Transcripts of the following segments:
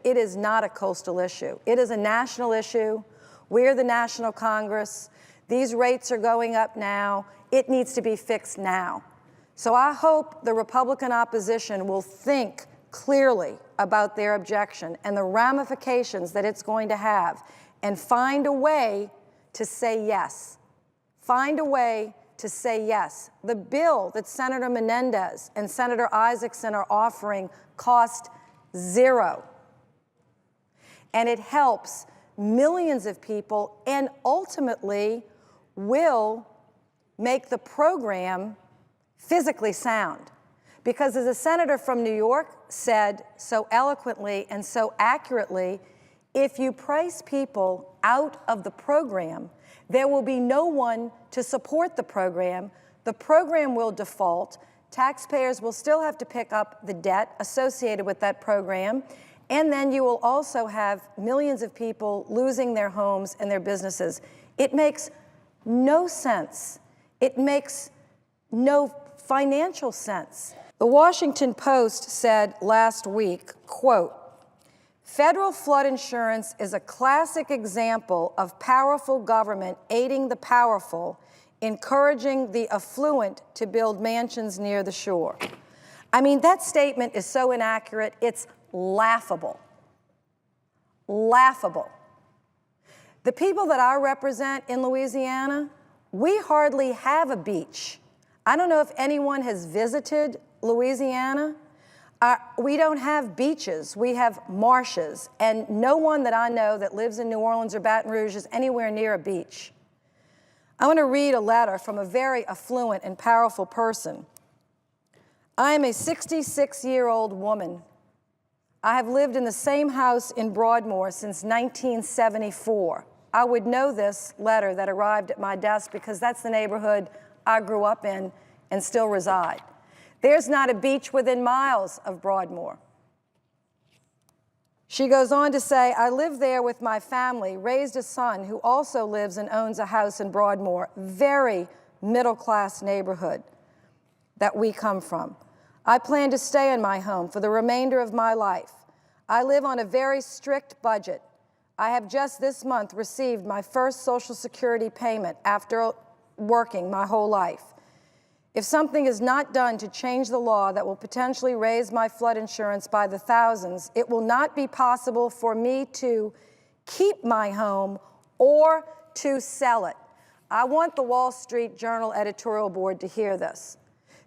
it is not a coastal issue. It is a national issue. We're the National Congress. These rates are going up now. It needs to be fixed now. So I hope the Republican opposition will think clearly about their objection and the ramifications that it's going to have, and find a way to say yes. Find a way to say yes. The bill that Senator Menendez and Senator Isaacson are offering cost zero. And it helps millions of people and ultimately will make the program physically sound. Because as a senator from New York said so eloquently and so accurately, if you price people out of the program, there will be no one to support the program will default, taxpayers will still have to pick up the debt associated with that program, and then you will also have millions of people losing their homes and their businesses. It makes no sense. It makes no financial sense. The Washington Post said last week, quote, "Federal flood insurance is a classic example of powerful government aiding the powerful, encouraging the affluent to build mansions near the shore." I mean, that statement is so inaccurate, it's laughable. Laughable. The people that I represent in Louisiana, we hardly have a beach. I don't know if anyone has visited Louisiana. We don't have beaches, we have marshes, and no one that I know that lives in New Orleans or Baton Rouge is anywhere near a beach. I want to read a letter from a very affluent and powerful person. "I am a 66-year-old woman. I have lived in the same house in Broadmoor since 1974. I would know this letter that arrived at my desk because that's the neighborhood I grew up in and still reside. There's not a beach within miles of Broadmoor." She goes on to say, "I live there with my family, raised a son who also lives and owns a house in Broadmoor, very middle-class neighborhood that we come from. I plan to stay in my home for the remainder of my life. I live on a very strict budget. I have just this month received my first Social Security payment after working my whole life. If something is not done to change the law that will potentially raise my flood insurance by the thousands, it will not be possible for me to keep my home or to sell it." I want the Wall Street Journal editorial board to hear this.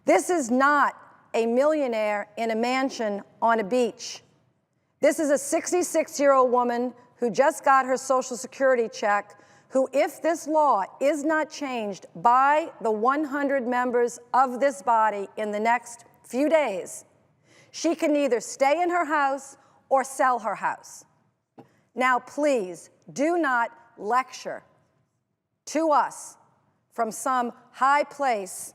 This is not a millionaire in a mansion on a beach. This is a 66-year-old woman who just got her Social Security check, who, if this law is not changed by the 100 members of this body in the next few days, she can either stay in her house or sell her house. Now, please do not lecture to us from some high place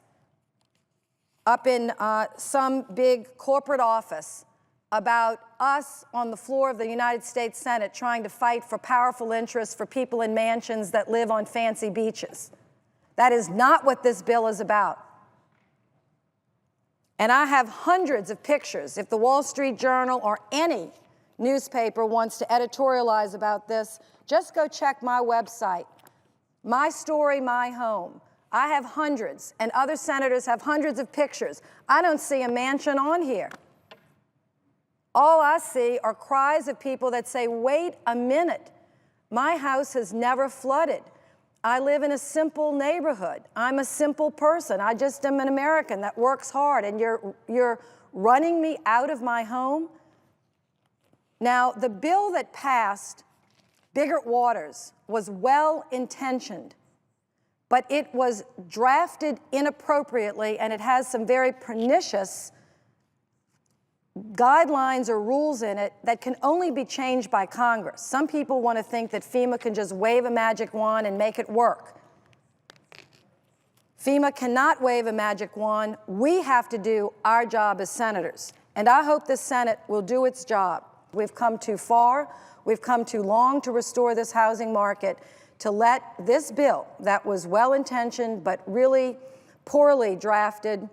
up in some big corporate office about us on the floor of the United States Senate trying to fight for powerful interests for people in mansions that live on fancy beaches. That is not what this bill is about. And I have hundreds of pictures. If the Wall Street Journal or any newspaper wants to editorialize about this, just go check my website, My Story, My Home. I have hundreds, and other senators have hundreds of pictures. I don't see a mansion on here. All I see are cries of people that say, wait a minute, my house has never flooded. I live in a simple neighborhood. I'm a simple person. I just am an American that works hard, and you're running me out of my home? Now, the bill that passed Biggert-Waters was well-intentioned, but it was drafted inappropriately, and it has some very pernicious guidelines or rules in it that can only be changed by Congress. Some people want to think that FEMA can just wave a magic wand and make it work. FEMA cannot wave a magic wand. We have to do our job as senators. And I hope the Senate will do its job. We've come too far. We've come too long to restore this housing market, to let this bill that was well-intentioned but really poorly drafted,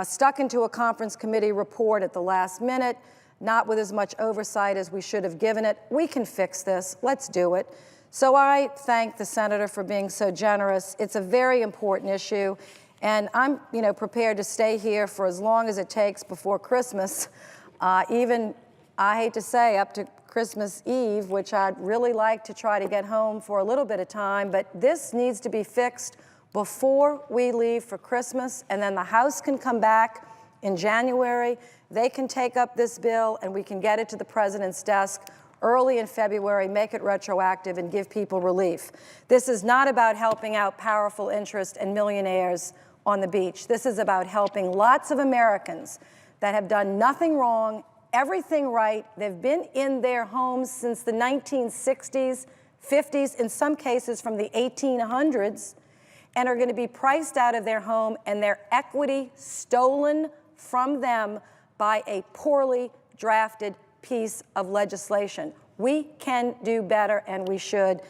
stuck into a conference committee report at the last minute, not with as much oversight as we should have given it. We can fix this. Let's do it. So I thank the senator for being so generous. It's a very important issue, and I'm prepared to stay here for as long as it takes before Christmas, even, I hate to say, up to Christmas Eve, which I'd really like to try to get home for a little bit of time, but this needs to be fixed before we leave for Christmas, and then the House can come back in January. They can take up this bill, and we can get it to the president's desk early in February, make it retroactive, and give people relief. This is not about helping out powerful interests and millionaires on the beach. This is about helping lots of Americans that have done nothing wrong, everything right. They've been in their homes since the 1960s, 50s, in some cases from the 1800s, and are going to be priced out of their home and their equity stolen from them by a poorly drafted piece of legislation. We can do better, and we should.